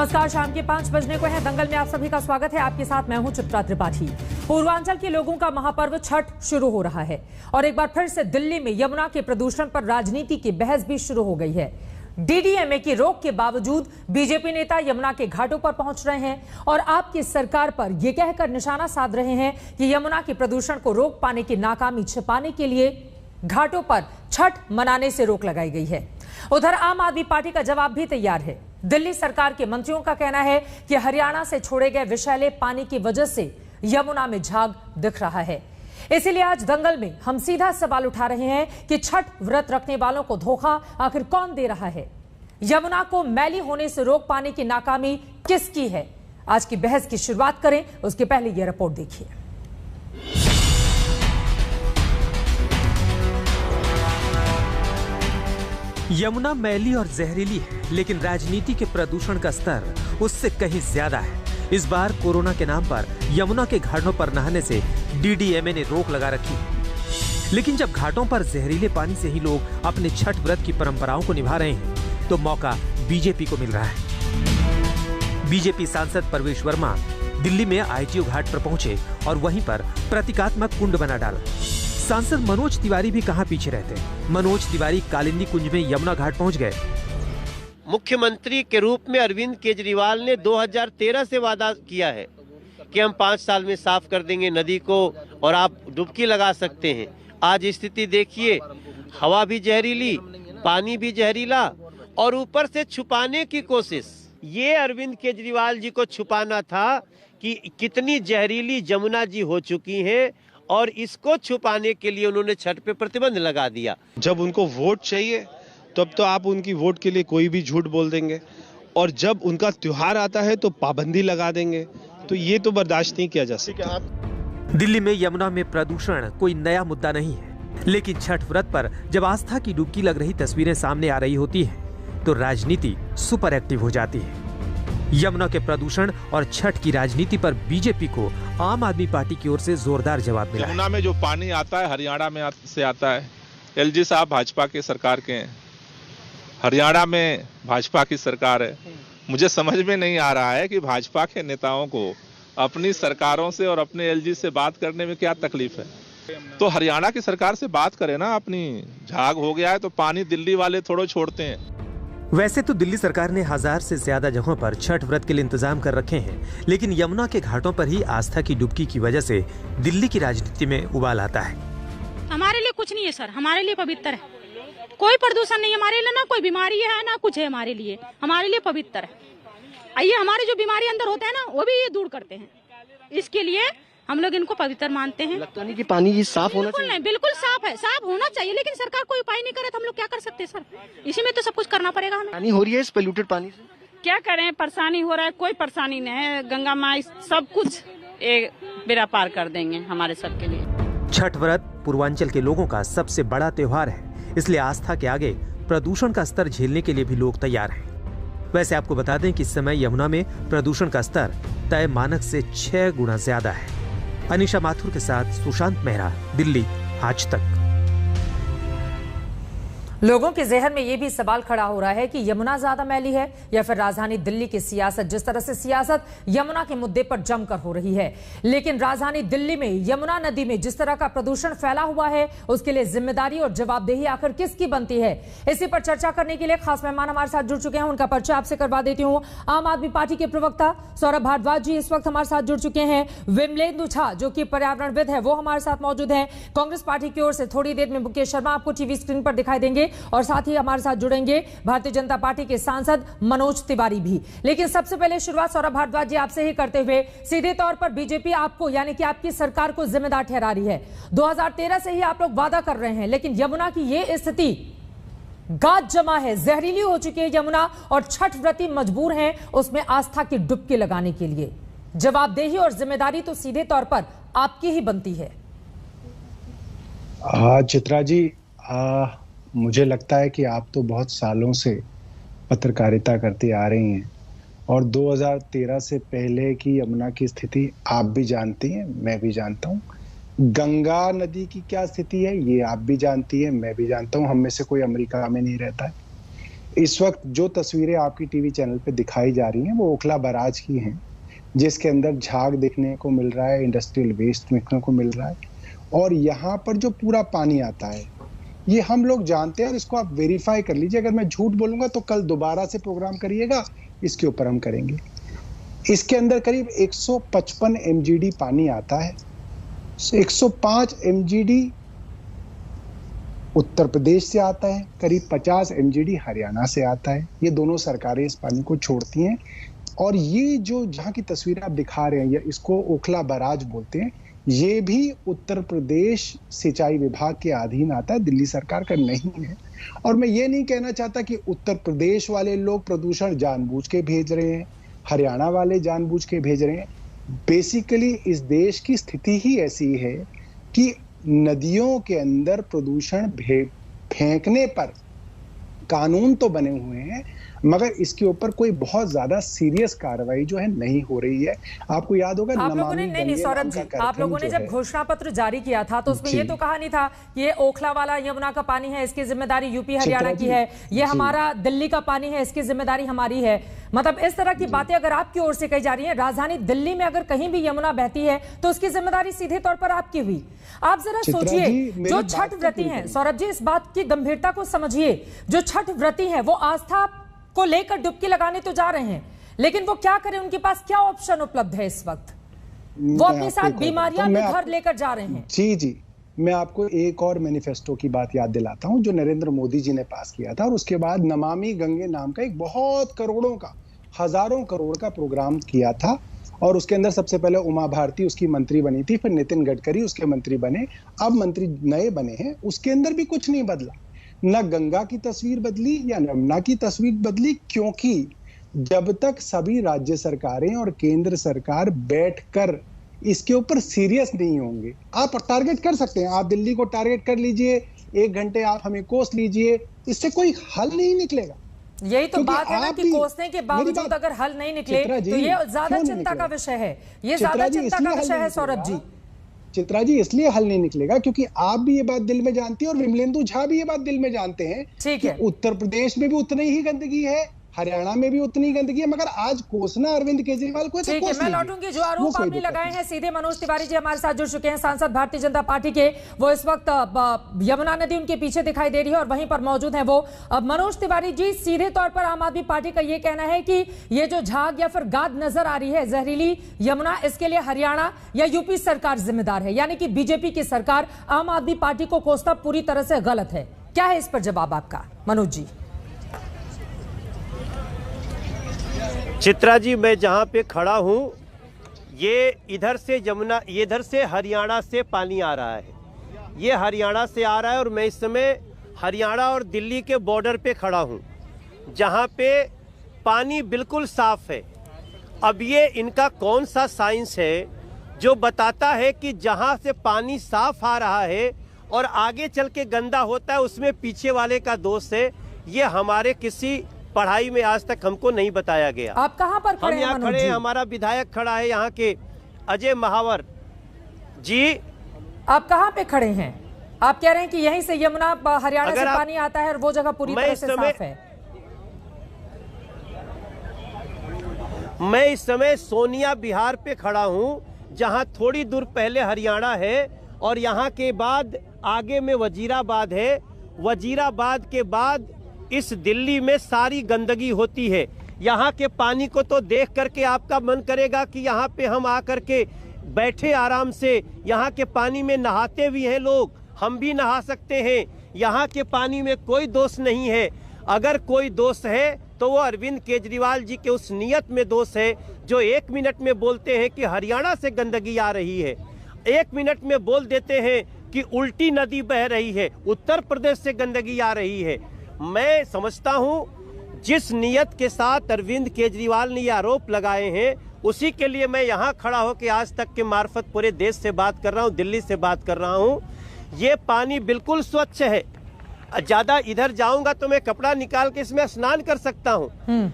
नमस्कार, शाम के 5 बजने को है। दंगल में आप सभी का स्वागत है। आपके साथ मैं हूं चित्रा त्रिपाठी। पूर्वांचल के लोगों का महापर्व छठ शुरू हो रहा है और एक बार फिर से दिल्ली में यमुना के प्रदूषण पर राजनीति की बहस भी शुरू हो गई है। डीडीएमए की रोक के बावजूद बीजेपी नेता यमुना के घाटों पर पहुंच रहे हैं और आपकी सरकार पर यह कहकर निशाना साध रहे हैं कि यमुना के प्रदूषण को रोक पाने की नाकामी छिपाने के लिए घाटों पर छठ मनाने से रोक लगाई गई है। उधर आम आदमी पार्टी का जवाब भी तैयार है। दिल्ली सरकार के मंत्रियों का कहना है कि हरियाणा से छोड़े गए विषैले पानी की वजह से यमुना में झाग दिख रहा है। इसीलिए आज दंगल में हम सीधा सवाल उठा रहे हैं कि छठ व्रत रखने वालों को धोखा आखिर कौन दे रहा है? यमुना को मैली होने से रोक पाने की नाकामी किसकी है? आज की बहस की शुरुआत करें, उसके पहले यह रिपोर्ट देखिए। यमुना मैली और जहरीली है, लेकिन राजनीति के प्रदूषण का स्तर उससे कहीं ज्यादा है। इस बार कोरोना के नाम पर यमुना के घाटों पर नहाने से डीडीएमए ने रोक लगा रखी है। लेकिन जब घाटों पर जहरीले पानी से ही लोग अपने छठ व्रत की परंपराओं को निभा रहे हैं, तो मौका बीजेपी को मिल रहा है। बीजेपी सांसद परवेश वर्मा दिल्ली में आईटीओ घाट पर पहुंचे और वहीं पर प्रतीकात्मक कुंड बना डाला। सांसद मनोज तिवारी भी कहां पीछे रहते। मनोज तिवारी कालिंदी कुंज में यमुना घाट पहुंच गए। मुख्यमंत्री के रूप में अरविंद केजरीवाल ने 2013 से वादा किया है कि हम 5 साल में साफ कर देंगे नदी को और आप डुबकी लगा सकते हैं। आज स्थिति देखिए, हवा भी जहरीली, पानी भी जहरीला और ऊपर से छुपाने की कोशिश। ये अरविंद केजरीवाल जी को छुपाना था कि कितनी जहरीली जमुना जी हो चुकी है और इसको छुपाने के लिए उन्होंने छठ पे प्रतिबंध लगा दिया। जब उनको वोट चाहिए तब तो आप उनकी वोट के लिए कोई भी झूठ बोल देंगे और जब उनका त्योहार आता है तो पाबंदी लगा देंगे, तो ये तो बर्दाश्त नहीं किया जा सकता। दिल्ली में यमुना में प्रदूषण कोई नया मुद्दा नहीं है, लेकिन छठ व्रत पर जब आस्था की डुबकी लग रही तस्वीरें सामने आ रही होती हैं, तो राजनीति सुपर एक्टिव हो जाती है। यमुना के प्रदूषण और छठ की राजनीति पर बीजेपी को आम आदमी पार्टी की ओर से जोरदार जवाब मिला। यमुना में जो पानी आता है हरियाणा में से आता है। एलजी साहब भाजपा के सरकार के हैं, हरियाणा में भाजपा की सरकार है। मुझे समझ में नहीं आ रहा है कि भाजपा के नेताओं को अपनी सरकारों से और अपने एलजी से बात करने में क्या तकलीफ है। तो हरियाणा की सरकार से बात करें ना। अपनी झाग हो गया है तो पानी दिल्ली वाले थोड़ा छोड़ते हैं। वैसे तो दिल्ली सरकार ने 1000 से ज्यादा जगहों पर छठ व्रत के लिए इंतजाम कर रखे हैं, लेकिन यमुना के घाटों पर ही आस्था की डुबकी की वजह से दिल्ली की राजनीति में उबाल आता है। हमारे लिए कुछ नहीं है सर, हमारे लिए पवित्र है। कोई प्रदूषण नहीं हमारे लिए, ना कोई बीमारी है ना कुछ है। हमारे लिए पवित्र है। ये हमारे जो बीमारी अंदर होते हैं ना, वो भी ये दूर करते हैं। इसके लिए हम लोग इनको पवित्र मानते हैं। लगता नहीं कि पानी साफ होना चाहिए? नहीं, बिल्कुल साफ है, साफ होना चाहिए, लेकिन सरकार कोई उपाय नहीं करे तो हम लोग क्या कर सकते हैं सर? इसी में तो सब कुछ करना पड़ेगा हमें। पानी हो रही है इस पोल्यूटेड पानी से? क्या करें, परेशानी हो रहा है। कोई परेशानी नहीं है, गंगा माई सब कुछ एक बेड़ा पार कर देंगे हमारे सबके लिए। छठ व्रत पूर्वांचल के लोगों का सबसे बड़ा त्योहार है, इसलिए आस्था के आगे प्रदूषण का स्तर झेलने के लिए भी लोग तैयार हैं। वैसे आपको बता दें कि इस समय यमुना में प्रदूषण का स्तर तय मानक से 6 गुना ज्यादा है। अनिशा माथुर के साथ सुशांत मेहरा, दिल्ली, आज तक। लोगों के जहन में यह भी सवाल खड़ा हो रहा है कि यमुना ज्यादा मैली है या फिर राजधानी दिल्ली की सियासत। जिस तरह से सियासत यमुना के मुद्दे पर जमकर हो रही है, लेकिन राजधानी दिल्ली में यमुना नदी में जिस तरह का प्रदूषण फैला हुआ है, उसके लिए जिम्मेदारी और जवाबदेही आखिर किसकी बनती है? इसी पर चर्चा करने के लिए खास मेहमान हमारे साथ जुड़ चुके हैं। उनका परिचय आपसे करवा देती हूँ। आम आदमी पार्टी के प्रवक्ता सौरभ भारद्वाज जी इस वक्त हमारे साथ जुड़ चुके हैं। विमलेंदु झा जो कि पर्यावरणविद है, वो हमारे साथ मौजूद है। कांग्रेस पार्टी की ओर से थोड़ी देर में मुकेश शर्मा आपको टीवी स्क्रीन पर दिखाई देंगे और साथ ही हमारे साथ जुड़ेंगे भारतीय जनता पार्टी के सांसद मनोज तिवारी भी। लेकिन सबसे पहले शुरुआत सौरभ भारद्वाज जी आपसे ही करते हुए, सीधे तौर पर बीजेपी आपको यानी कि आपकी सरकार को जिम्मेदार ठहरा रही है। 2013 से ही आप लोग वादा कर रहे हैं, लेकिन यमुना की ये स्थिति गाद जमा है, जहरीली हो चुकी है यमुना और छठ व्रती मजबूर हैं उसमें आस्था की डुबकी लगाने के लिए। जवाबदेही और जिम्मेदारी तो सीधे तौर पर आपकी ही बनती है। चित्रा जी, मुझे लगता है कि आप तो बहुत सालों से पत्रकारिता करती आ रही हैं और 2013 से पहले की यमुना की स्थिति आप भी जानती हैं, मैं भी जानता हूं। गंगा नदी की क्या स्थिति है ये आप भी जानती हैं, मैं भी जानता हूं। हम में से कोई अमेरिका में नहीं रहता है। इस वक्त जो तस्वीरें आपकी टीवी चैनल पे दिखाई जा रही हैं वो ओखला बैराज की हैं, जिसके अंदर झाग देखने को मिल रहा है, इंडस्ट्रियल वेस्ट देखने को मिल रहा है। और यहाँ पर जो पूरा पानी आता है ये हम लोग जानते हैं और इसको आप वेरीफाई कर लीजिए। अगर मैं झूठ बोलूंगा तो कल दोबारा से प्रोग्राम करिएगा, इसके ऊपर हम करेंगे। इसके अंदर करीब 155 MGD पानी आता है। 105 MGD उत्तर प्रदेश से आता है, करीब 50 MGD हरियाणा से आता है। ये दोनों सरकारें इस पानी को छोड़ती हैं। और ये जो जहाँ की तस्वीर आप दिखा रहे हैं, इसको ओखला बैराज बोलते हैं। ये भी उत्तर प्रदेश सिंचाई विभाग के अधीन आता है, दिल्ली सरकार का नहीं है। और मैं ये नहीं कहना चाहता कि उत्तर प्रदेश वाले लोग प्रदूषण जानबूझ के भेज रहे हैं, हरियाणा वाले जानबूझ के भेज रहे हैं। बेसिकली इस देश की स्थिति ही ऐसी है कि नदियों के अंदर प्रदूषण फेंकने पर कानून तो बने हुए हैं, मगर इसके ऊपर कोई बहुत ज्यादा सीरियस कार्रवाई जो है नहीं हो रही है। आपको याद होगा आप लोगों ने नहीं सौरभ जी, आप लोगों ने जब घोषणा पत्र जारी किया था तो उसमें ये तो कहा नहीं था ये ओखला वाला यमुना का पानी है, इसकी जिम्मेदारी यूपी हरियाणा की है, ये हमारा दिल्ली का पानी है, इसकी जिम्मेदारी हमारी है। मतलब इस तरह की बातें अगर आपकी ओर से कही जा रही है, राजधानी दिल्ली में अगर कहीं भी यमुना बहती है तो उसकी जिम्मेदारी सीधे तौर पर आपकी हुई। आप जरा सोचिए, जो छठ व्रती हैं, सौरभ जी इस बात की गंभीरता को समझिए, जो छठ व्रती हैं वो आस्था को लेकर डुबकी लगाने तो जा रहे हैं, लेकिन वो क्या करें, उनके पास क्या ऑप्शन उपलब्ध है इस वक्त? वो अपने साथ बीमारियां भी घर लेकर जा रहे हैं। जी, मैं आपको एक और मैनिफेस्टो की बात याद दिलाता हूं जो नरेंद्र मोदी जी ने पास किया था, और उसके बाद नमामि गंगे नाम का एक बहुत करोड़ों का, हजारों करोड़ का प्रोग्राम किया था। और उसके अंदर सबसे पहले उमा भारती उसकी मंत्री बनी थी, फिर नितिन गडकरी उसके मंत्री बने, अब मंत्री नए बने हैं। उसके अंदर भी कुछ नहीं बदला, न गंगा की तस्वीर बदली या यमुना की तस्वीर बदली, क्योंकि जब तक सभी राज्य सरकारें और केंद्र सरकार बैठकर इसके ऊपर सीरियस नहीं होंगे। आप टारगेट कर सकते हैं, आप दिल्ली को टारगेट कर लीजिए, 1 घंटे आप हमें कोस लीजिए, इससे कोई हल नहीं निकलेगा। यही तो बात है ना कि कोसने के बावजूद अगर हल नहीं निकले तो ये ज्यादा चिंता का विषय है, ये ज्यादा चिंता का विषय है सौरभ जी। चित्रा जी, इसलिए हल नहीं निकलेगा क्योंकि आप भी ये बात दिल में जानती हैं और विमलेंदु झा भी ये बात दिल में जानते हैं कि उत्तर प्रदेश में भी उतनी ही गंदगी है, हरियाणा में भी उतनी गंदगी है, मगर आज कोसना अरविंद केजरीवाल को। ठीक है, मैं लौटूंगी। जो आरोप आपने लगाए हैं सीधे मनोज तिवारी जी हमारे साथ जुड़ चुके हैं, सांसद भारतीय जनता पार्टी के। वो इस वक्त यमुना नदी उनके पीछे दिखाई दे रही है और वहीं पर मौजूद है वो। मनोज तिवारी जी, सीधे तौर पर आम आदमी पार्टी का ये कहना है कि ये जो झाग या फिर गाद नजर आ रही है जहरीली यमुना, इसके लिए हरियाणा या यूपी सरकार जिम्मेदार है, यानी कि बीजेपी की सरकार आम आदमी पार्टी को कोसना पूरी तरह से गलत है। क्या है इस पर जवाब आपका मनोज जी? चित्रा जी, मैं जहाँ पे खड़ा हूँ ये इधर से यमुना, इधर से हरियाणा से पानी आ रहा है, ये हरियाणा से आ रहा है और मैं इस समय हरियाणा और दिल्ली के बॉर्डर पे खड़ा हूँ जहाँ पे पानी बिल्कुल साफ है। अब ये इनका कौन सा साइंस है जो बताता है कि जहाँ से पानी साफ आ रहा है और आगे चल के गंदा होता है उसमें पीछे वाले का दोष है? ये हमारे किसी पढ़ाई में आज तक हमको नहीं बताया गया। आप कहां पर खड़े हैं? हम यहाँ खड़े हैं, हमारा विधायक खड़ा है यहाँ के अजय महावर जी। आप कहां पे खड़े हैं? आप कह रहे हैं कि यहीं से यमुना हरियाणा से पानी आता है और वो जगह पूरी तरह से साफ है। मैं इस समय सोनिया बिहार पे खड़ा हूँ जहाँ थोड़ी दूर पहले हरियाणा है और यहाँ के बाद आगे में वजीराबाद है। वजीराबाद के बाद इस दिल्ली में सारी गंदगी होती है। यहाँ के पानी को तो देख करके आपका मन करेगा कि यहाँ पे हम आकर के बैठे आराम से। यहाँ के पानी में नहाते भी हैं लोग, हम भी नहा सकते हैं। यहाँ के पानी में कोई दोष नहीं है। अगर कोई दोष है तो वो अरविंद केजरीवाल जी के उस नियत में दोष है जो 1 मिनट में बोलते हैं कि हरियाणा से गंदगी आ रही है, 1 मिनट में बोल देते हैं कि उल्टी नदी बह रही है, उत्तर प्रदेश से गंदगी आ रही है। मैं समझता हूं जिस नियत के साथ अरविंद केजरीवाल ने ये आरोप लगाए हैं उसी के लिए मैं यहाँ खड़ा हो के आज तक के मार्फत पूरे देश से बात कर रहा हूँ, दिल्ली से बात कर रहा हूँ। ये पानी बिल्कुल स्वच्छ है। ज्यादा इधर जाऊंगा तो मैं कपड़ा निकाल के इसमें स्नान कर सकता हूँ।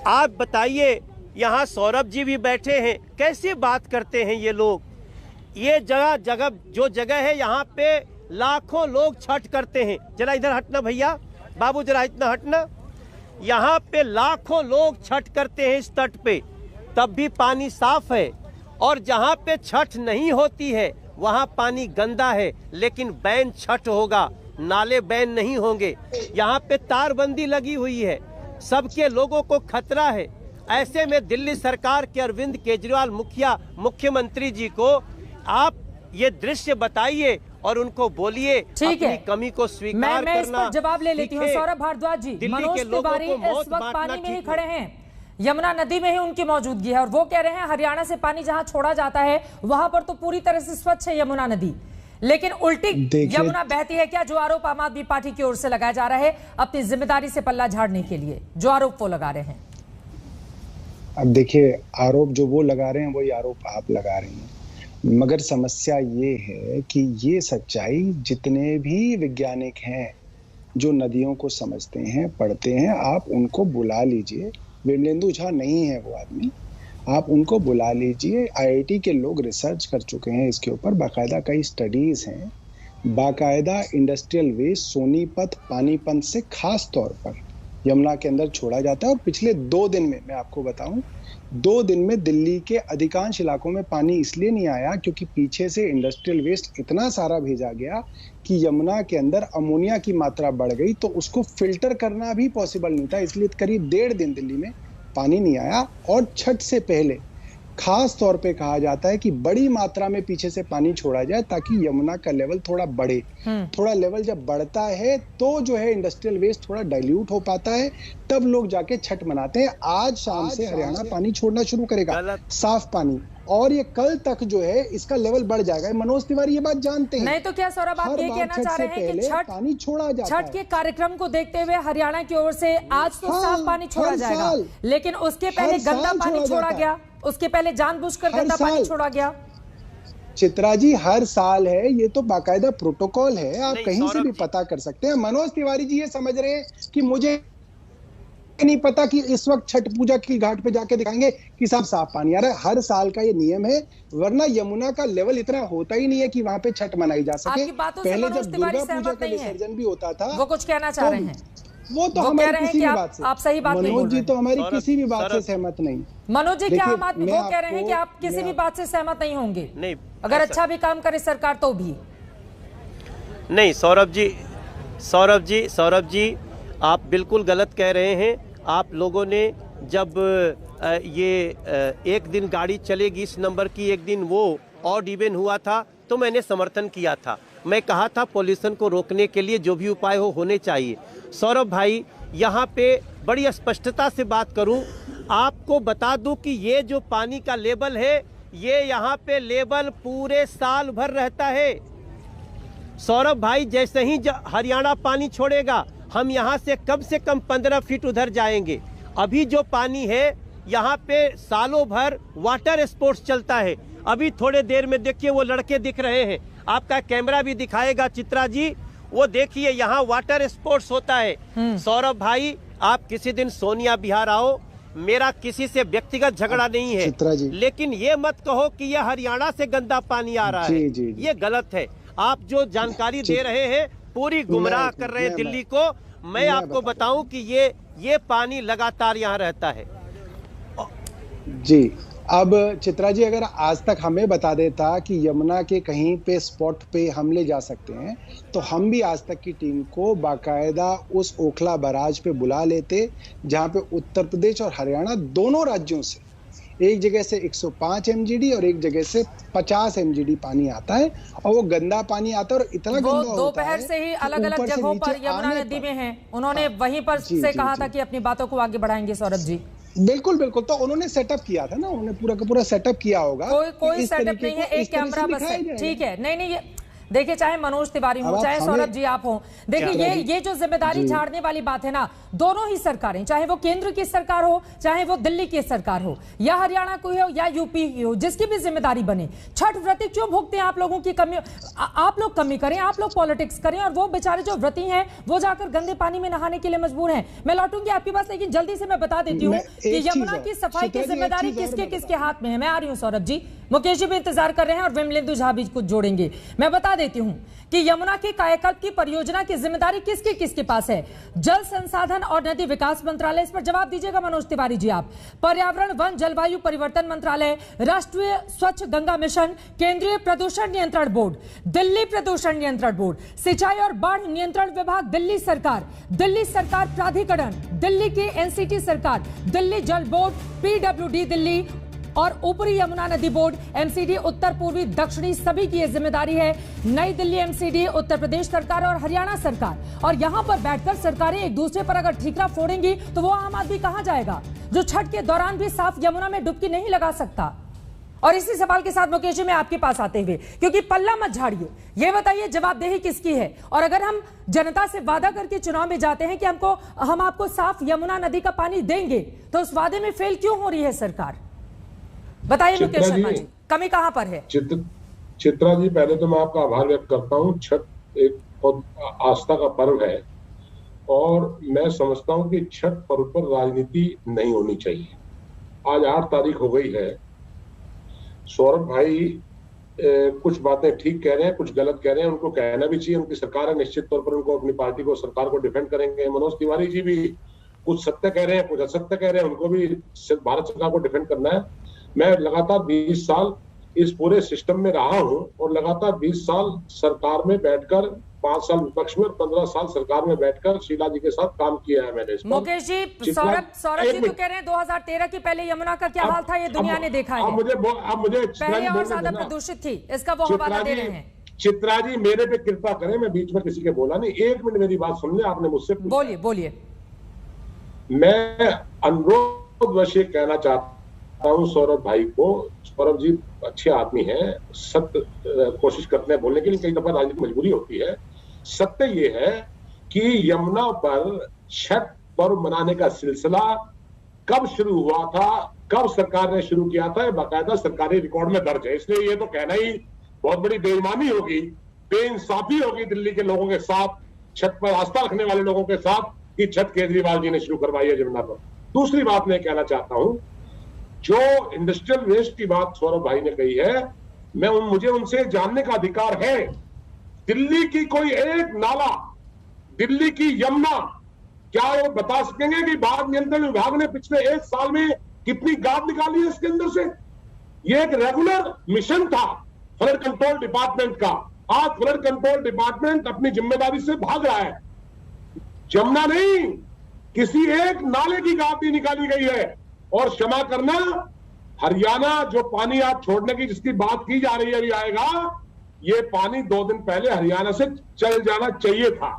आप बताइए, यहाँ सौरभ जी भी बैठे हैं, कैसे बात करते हैं ये लोग। ये जगह जो जगह है यहाँ पे लाखों लोग छठ करते हैं। जरा इधर हटना भैया, बाबू जरा इतना हटना। यहाँ पे लाखों लोग छठ करते हैं इस तट पे, तब भी पानी साफ है। और जहाँ पे छठ नहीं होती है वहाँ पानी गंदा है, लेकिन बैन छठ होगा, नाले बैन नहीं होंगे। यहाँ पे तारबंदी लगी हुई है, सबके लोगों को खतरा है। ऐसे में दिल्ली सरकार के अरविंद केजरीवाल मुख्यमंत्री जी को आप ये दृश्य बताइए और उनको बोलिए अपनी कमी को स्वीकार मैं इस पर जवाब ले लेती हूँ। सौरभ भारद्वाज जी, मनोज तिवारी इस वक्त पानी में ही खड़े हैं, यमुना नदी में ही उनकी मौजूदगी है और वो कह रहे हैं हरियाणा से पानी जहां छोड़ा जाता है वहां पर तो पूरी तरह से स्वच्छ है यमुना नदी, लेकिन उल्टी यमुना बहती है क्या, जो आरोप आम आदमी पार्टी की ओर से लगाया जा रहा है अपनी जिम्मेदारी से पल्ला झाड़ने के लिए, जो आरोप वो लगा रहे हैं। अब देखिए, आरोप जो वो लगा रहे हैं वही आरोप आप लगा रहे हैं, मगर समस्या ये है कि ये सच्चाई जितने भी वैज्ञानिक हैं जो नदियों को समझते हैं, पढ़ते हैं, आप उनको बुला लीजिए। विमलेंदु झा नहीं है वो आदमी, आप उनको बुला लीजिए। आईआईटी के लोग रिसर्च कर चुके हैं इसके ऊपर, बाकायदा कई स्टडीज हैं। बाकायदा इंडस्ट्रियल वेस्ट सोनीपत पानीपत से खास तौर पर यमुना के अंदर छोड़ा जाता है और पिछले 2 दिन में, मैं आपको बताऊं, 2 दिन में दिल्ली के अधिकांश इलाकों में पानी इसलिए नहीं आया क्योंकि पीछे से इंडस्ट्रियल वेस्ट इतना सारा भेजा गया कि यमुना के अंदर अमोनिया की मात्रा बढ़ गई, तो उसको फिल्टर करना भी पॉसिबल नहीं था, इसलिए करीब 1.5 दिन दिल्ली में पानी नहीं आया। और छठ से पहले खास तौर पे कहा जाता है कि बड़ी मात्रा में पीछे से पानी छोड़ा जाए ताकि यमुना का लेवल थोड़ा बढ़े। थोड़ा लेवल जब बढ़ता है तो जो है इंडस्ट्रियल वेस्ट थोड़ा डाइल्यूट हो पाता है, तब लोग जाके छठ मनाते हैं। आज शाम से हरियाणा पानी छोड़ना शुरू करेगा, साफ पानी, और ये कल तक जो है इसका लेवल बढ़ जाएगा। मनोज तिवारी ये बात जानते हैं। नहीं तो क्या सौरभ, आप ये कहना चाह रहे हैं कि पानी छोड़ा जाता छठ के कार्यक्रम को देखते हुए हरियाणा की ओर से आज तो साफ पानी छोड़ा जाएगा, लेकिन उसके पहले गंदा पानी छोड़ा गया, उसके पहले जानबूझकर गंदा पानी छोड़ा गया। चित्रा जी, हर साल है, ये तो बाकायदा प्रोटोकॉल है, आप कहीं से भी पता कर सकते हैं। मनोज तिवारी जी ये समझ रहे हैं कि मुझे नहीं पता कि इस वक्त छठ पूजा की घाट पे जाके दिखाएंगे कि साफ पानी आ रहा है। हर साल का ये नियम है, वरना यमुना का लेवल इतना होता ही नहीं है कि वहां पे छठ मनाई जा सके। पहले जब दुर्गा पूजा का विसर्जन भी होता था, वो कुछ कहना चाह रहे हैं, वो तो हमारी किसी भी बात से, आप सही बात नहीं बोल रहे। मनोज जी तो हमारी किसी भी बात से सहमत नहीं। मनोज जी, क्या आम आदमी वो कह रहे हैं कि आप किसी भी बात से सहमत नहीं होंगे? नहीं, अगर अच्छा भी काम करे सरकार तो भी नहीं। सौरभ जी आप बिल्कुल गलत कह रहे हैं। आप लोगों ने जब ये एक दिन गाड़ी चलेगी इस नंबर की, एक दिन वो ऑड इवन हुआ था, तो मैंने समर्थन किया था। मैं कहा था पॉल्यूशन को रोकने के लिए जो भी उपाय होने चाहिए। सौरभ भाई, यहाँ पे बड़ी स्पष्टता से बात करूं, आपको बता दूं कि ये जो पानी का लेवल है, ये यहाँ पे लेवल पूरे साल भर रहता है। सौरभ भाई, जैसे ही हरियाणा पानी छोड़ेगा, हम यहाँ से कम 15 फीट उधर जाएंगे। अभी जो पानी है यहाँ पे सालों भर वाटर स्पोर्ट्स चलता है। अभी थोड़े देर में देखिए वो लड़के दिख रहे हैं, आपका कैमरा भी दिखाएगा चित्रा जी, वो देखिए यहाँ वाटर स्पोर्ट्स होता है। सौरभ भाई, आप किसी दिन सोनिया बिहार आओ, मेरा किसी से व्यक्तिगत झगड़ा नहीं है, लेकिन ये मत कहो कि ये हरियाणा से गंदा पानी आ रहा है, ये गलत है। आप जो जानकारी दे रहे हैं पूरी गुमराह कर रहे हैं दिल्ली को। मैं आपको बताऊं कि ये पानी लगातार यहाँ रहता है। जी, अब चित्रा जी, अगर आज तक हमें बता देता कि यमुना के कहीं पे स्पॉट पे हम ले जा सकते हैं, तो हम भी आज तक की टीम को बाकायदा उस ओखला बैराज पे बुला लेते, जहां पे उत्तर प्रदेश और हरियाणा दोनों राज्यों से एक जगह से 105 MGD और एक जगह से 50 MGD पानी आता है, और वो गंदा पानी आता है और इतना गंदा होता है। दोपहर से ही अलग-अलग जगहों पर यमुना नदी में हैं। उन्होंने वहीं पर से कहा था कि अपनी बातों को आगे बढ़ाएंगे। सौरभ जी, बिल्कुल, तो उन्होंने सेटअप किया था ना, उन्होंने पूरा का पूरा सेटअप किया होगा। कोई सेटअप नहीं है, एक कैमरा बस है, ठीक है। नहीं, ये देखिए, चाहे मनोज तिवारी हो, चाहे सौरभ जी आप हो, देखिए ये जो जिम्मेदारी झाड़ने वाली बात है ना, दोनों ही सरकारें, चाहे वो केंद्र की सरकार हो, चाहे वो दिल्ली की सरकार हो, या हरियाणा की हो या यूपी की हो, जिसकी भी जिम्मेदारी बने, छठ व्रती क्यों भुगते हैं आप लोगों की कमी? आप लोग कमी करें, आप लोग पॉलिटिक्स करें, और वो बेचारे जो व्रती हैं वो जाकर गंदे पानी में नहाने के लिए मजबूर हैं। मैं लौटूंगी आपके पास, लेकिन जल्दी से मैं बता देती हूँ कि यमुना की सफाई की जिम्मेदारी किसके हाथ में है। मैं आ रही हूँ सौरभ जी, मुकेश जी भी इंतजार कर रहे हैं और विमलेंदु झा भी कुछ जोड़ेंगे। मैं बता देती हूं कि यमुना के कायाकल्प की परियोजना की जिम्मेदारी किसके किसके पास है। जल संसाधन और नदी विकास मंत्रालय, इस पर जवाब दीजिएगा मनोज तिवारी जी आप। पर्यावरण वन जलवायु परिवर्तन मंत्रालय, राष्ट्रीय स्वच्छ गंगा मिशन, केंद्रीय प्रदूषण नियंत्रण बोर्ड, दिल्ली प्रदूषण नियंत्रण बोर्ड, सिंचाई और बाढ़ नियंत्रण विभाग दिल्ली सरकार प्राधिकरण, दिल्ली की एनसीटी सरकार, दिल्ली जल बोर्ड, पीडब्ल्यूडी दिल्ली और ऊपरी यमुना नदी बोर्ड, एमसीडी उत्तर पूर्वी दक्षिणी, सभी की यह जिम्मेदारी है। नई दिल्ली एमसीडी, उत्तर प्रदेश सरकार और हरियाणा सरकार। और यहां पर बैठकर सरकारें एक दूसरे पर अगर ठीकरा फोड़ेंगी तो वो आम आदमी कहां जाएगा, जो छठ के दौरान भी साफ यमुना में डुबकी नहीं लगा सकता। और इसी सवाल के साथ मुकेश जी मैं आपके पास आते हुए, क्योंकि पल्ला मत झाड़िए, ये बताइए जवाबदेही किसकी है। और अगर हम जनता से वादा करके चुनाव में जाते हैं कि हम आपको साफ यमुना नदी का पानी देंगे, तो उस वादे में फेल क्यों हो रही है सरकार, बताइए मुकेश शर्मा जी, कमी कहां पर है? चित्रा जी, पहले तो मैं आपका आभार व्यक्त करता हूं। छठ एक बहुत आस्था का पर्व है और मैं समझता हूं कि छठ पर्व पर राजनीति नहीं होनी चाहिए। आज 8 तारीख हो गई है। सौरभ भाई कुछ बातें ठीक कह रहे हैं, कुछ गलत कह रहे हैं, उनको कहना भी चाहिए, उनकी सरकार है, निश्चित तौर पर उनको अपनी पार्टी को, सरकार को डिफेंड करेंगे। मनोज तिवारी जी भी कुछ सत्य कह रहे हैं, कुछ असत्य कह रहे हैं, उनको भी भारत सरकार को डिफेंड करना है। मैं लगातार 20 साल इस पूरे सिस्टम में रहा हूं और लगातार 20 साल सरकार में बैठकर, 5 साल विपक्ष में और 15 साल सरकार में बैठकर शीला जी के साथ काम किया है मैंने। मुकेश जी, सौरभ जी तो कह रहे हैं 2013 की पहले यमुना का क्या हाल था ये दुनिया ने देखा है, मुझे पहले और ज्यादा प्रदूषित थी, इसका वो हवाला दे रहे हैं। चित्रा जी मेरे पे कृपा करें, मैं बीच में किसी के बोला नहीं, 1 मिनट मेरी बात सुन ले, आपने मुझसे बोलिए। मैं अनुरोध वश ये कहना चाहता हूं सौरभ भाई को, सौरभ जी अच्छे आदमी हैं, सत्य कोशिश करते हैं बोलने के लिए, कई दफा राजनीतिक मजबूरी होती है। सत्य ये है कि यमुना पर छठ पर्व मनाने का सिलसिला कब शुरू हुआ था, कब सरकार ने शुरू किया था, बाकायदा सरकारी रिकॉर्ड में दर्ज है। इसलिए ये तो कहना ही बहुत बड़ी बेईमानी होगी, बेइंसाफी होगी दिल्ली के लोगों के साथ, छठ पर आस्था रखने वाले लोगों के साथ, कि छठ केजरीवाल जी ने शुरू करवाई है यमुना पर। दूसरी बात मैं कहना चाहता हूं, जो इंडस्ट्रियल वेस्ट की बात सौरभ भाई ने कही है, मुझे उनसे जानने का अधिकार है, दिल्ली की कोई एक नाला, दिल्ली की यमुना, क्या वो बता सकेंगे कि बाढ़ नियंत्रण विभाग ने पिछले 1 साल में कितनी गाद निकाली है इसके अंदर से? ये एक रेगुलर मिशन था फ्लड कंट्रोल डिपार्टमेंट का। आज फ्लड कंट्रोल डिपार्टमेंट अपनी जिम्मेदारी से भाग रहा है। यमुना नहीं, किसी एक नाले की गाद भी निकाली गई है। और क्षमा करना, हरियाणा जो पानी आप छोड़ने की जिसकी बात की जा रही है अभी आएगा, ये पानी 2 दिन पहले हरियाणा से चल जाना चाहिए था,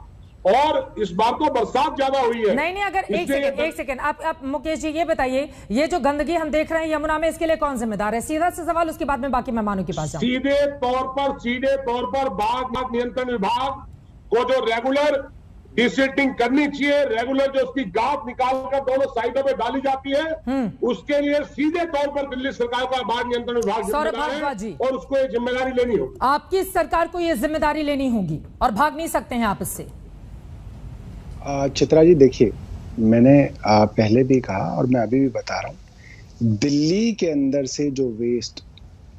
और इस बार तो बरसात ज्यादा हुई है। नहीं, अगर एक सेकंड आप मुकेश जी ये बताइए, ये जो गंदगी हम देख रहे हैं यमुना में, इसके लिए कौन जिम्मेदार है? सीधा से सवाल, उसके बाद में बाकी मेहमानों के पास जाऊं। सीधे तौर पर बाढ़ नियंत्रण विभाग को जो रेगुलर डिसिल्टिंग करनी चाहिए, रेगुलर जो उसकी गाद निकालकर दोनों साइडों पे डाली जाती है, उसके लिए सीधे तौर पर दिल्ली सरकार का बाढ़ नियंत्रण विभाग जिम्मेदार है और उसको ये जिम्मेदारी लेनी होगी। आपकी सरकार को ये जिम्मेदारी लेनी होगी और भाग नहीं सकते हैं आप इससे। चित्रा जी देखिए, मैंने पहले भी कहा और मैं अभी भी बता रहा हूँ, दिल्ली के अंदर से जो वेस्ट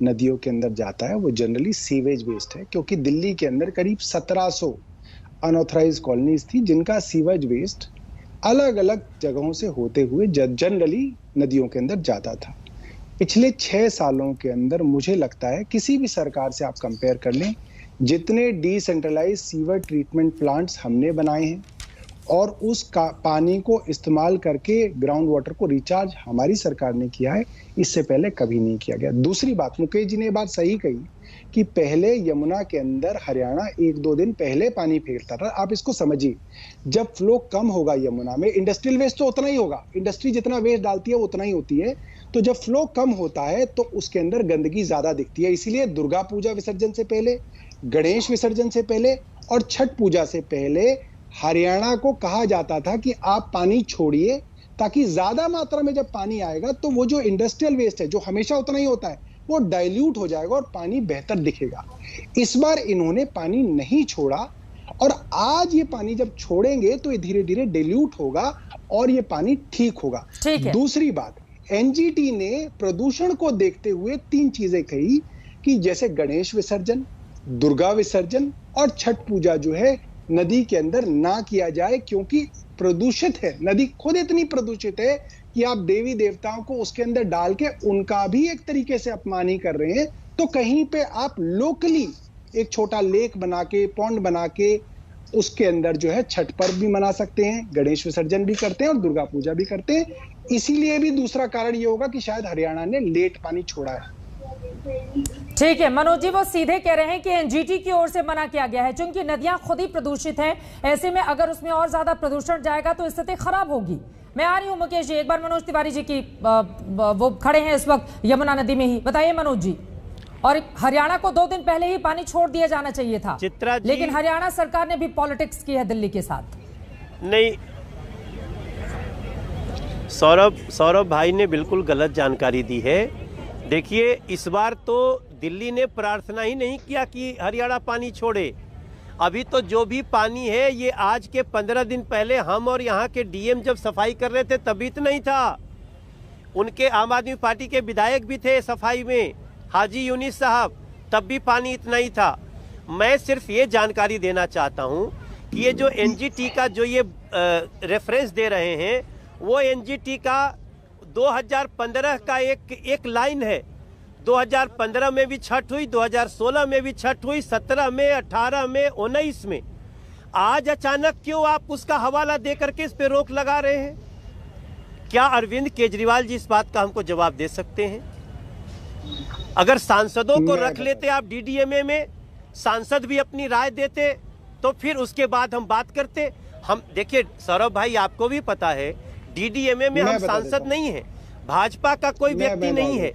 नदियों के अंदर जाता है वो जनरली सीवेज वेस्ट है, क्योंकि दिल्ली के अंदर करीब 1700 अनऑथराइज्ड कॉलोनीज थी जिनका सीवेज वेस्ट अलग अलग जगहों से होते हुए जनरली नदियों के अंदर जाता था। पिछले 6 सालों के अंदर मुझे लगता है किसी भी सरकार से आप कंपेयर कर लें, जितने डिसेंट्रलाइज सीवर ट्रीटमेंट प्लांट्स हमने बनाए हैं और उस पानी को इस्तेमाल करके ग्राउंड वाटर को रिचार्ज हमारी सरकार ने किया है, इससे पहले कभी नहीं किया गया। दूसरी बात, मुकेश जी ने बात सही कही कि पहले यमुना के अंदर हरियाणा 1-2 दिन पहले पानी फेरता था। आप इसको समझिए, जब फ्लो कम होगा यमुना में, इंडस्ट्रियल वेस्ट तो उतना ही होगा, इंडस्ट्री जितना वेस्ट डालती है उतना ही होती है, तो जब फ्लो कम होता है तो उसके अंदर गंदगी ज्यादा दिखती है। इसीलिए दुर्गा पूजा विसर्जन से पहले, गणेश विसर्जन से पहले और छठ पूजा से पहले हरियाणा को कहा जाता था कि आप पानी छोड़िए, ताकि ज्यादा मात्रा में जब पानी आएगा तो वो जो इंडस्ट्रियल वेस्ट है, जो हमेशा उतना ही होता है, वो डाइल्यूट हो जाएगा और पानी बेहतर दिखेगा। इस बार इन्होंने पानी नहीं छोड़ा और आज ये पानी जब छोड़ेंगे तो ये धीरे धीरे डाइल्यूट होगा और ये पानी ठीक होगा। दूसरी बात, एनजीटी ने प्रदूषण को देखते हुए 3 चीजें कही कि जैसे गणेश विसर्जन, दुर्गा विसर्जन और छठ पूजा जो है नदी के अंदर ना किया जाए, क्योंकि प्रदूषित है, नदी खुद इतनी प्रदूषित है कि आप देवी देवताओं को उसके अंदर डाल के उनका भी एक तरीके से अपमान ही कर रहे हैं। तो कहीं पे आप लोकली एक छोटा लेक बना के, पौंड बना के उसके अंदर जो है छठ पर्व भी मना सकते हैं, गणेश विसर्जन भी करते हैं और दुर्गा पूजा भी करते हैं। इसीलिए भी दूसरा कारण ये होगा कि शायद हरियाणा ने लेट पानी छोड़ा है। ठीक है मनोज जी, वो सीधे कह रहे हैं कि एनजीटी की ओर से मना किया गया है, क्योंकि नदियां खुद ही प्रदूषित हैं। ऐसे में अगर उसमें और ज्यादा प्रदूषण जाएगा तो स्थिति खराब होगी। मैं आ रही हूं मुकेश जी, एक बार मनोज तिवारी जी की वो खड़े हैं इस वक्त यमुना नदी में ही। बताइए मनोज जी, और हरियाणा को 2 दिन पहले ही पानी छोड़ दिया जाना चाहिए था, लेकिन हरियाणा सरकार ने भी पॉलिटिक्स की है दिल्ली के साथ। नहीं, सौरभ भाई ने बिल्कुल गलत जानकारी दी है। देखिए, इस बार तो दिल्ली ने प्रार्थना ही नहीं किया कि हरियाणा पानी छोड़े। अभी तो जो भी पानी है ये आज के 15 दिन पहले हम और यहाँ के डीएम जब सफाई कर रहे थे तभी तो नहीं था। उनके आम आदमी पार्टी के विधायक भी थे सफाई में, हाजी यूनिस साहब, तब भी पानी इतना ही था। मैं सिर्फ ये जानकारी देना चाहता हूँ कि ये जो एनजीटी का जो ये रेफरेंस दे रहे हैं वो एनजीटी का 2015 का एक लाइन है। 2015 में भी छठ हुई, 2016 में भी छठ हुई, 17 में, 18 में, 19 में। आज अचानक क्यों आप उसका हवाला दे करके इस पे रोक लगा रहे हैं? क्या अरविंद केजरीवाल जी इस बात का हमको जवाब दे सकते हैं? अगर सांसदों को रख लेते आप डीडीएमए में, सांसद भी अपनी राय देते तो फिर उसके बाद हम बात करते। हम देखिए सौरभ भाई, आपको भी पता है डीडीएमए में हम सांसद नहीं है, भाजपा का कोई व्यक्ति नहीं है।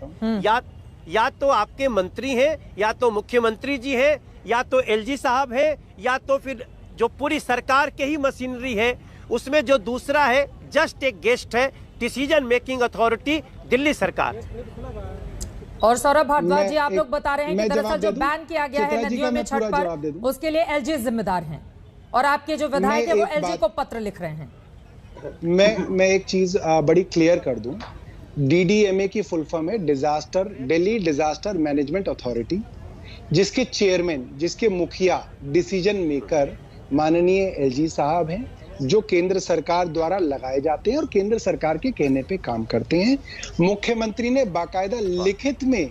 या तो आपके मंत्री हैं, या तो मुख्यमंत्री जी हैं, या तो एलजी साहब हैं, या तो फिर जो पूरी सरकार के ही मशीनरी है उसमें जो दूसरा है जस्ट एक गेस्ट है, डिसीजन मेकिंग अथॉरिटी दिल्ली सरकार। और सौरभ भारद्वाज जी, आप लोग बता रहे हैं कि दरअसल जो बैन किया गया है नदियों में छठ पर, उसके लिए एलजी जिम्मेदार हैं और आपके जो विधायक है वो एलजी को पत्र लिख रहे हैं। मैं एक चीज बड़ी क्लियर कर दूं, डीडीएमए की फुल फॉर्म है दिल्ली डिजास्टर मैनेजमेंट अथॉरिटी, जिसके चेयरमैन, जिसके मुखिया, डिसीजन मेकर माननीय एलजी साहब हैं, जो केंद्र सरकार द्वारा लगाए जाते हैं और केंद्र सरकार के कहने पे काम करते हैं। मुख्यमंत्री ने बाकायदा लिखित में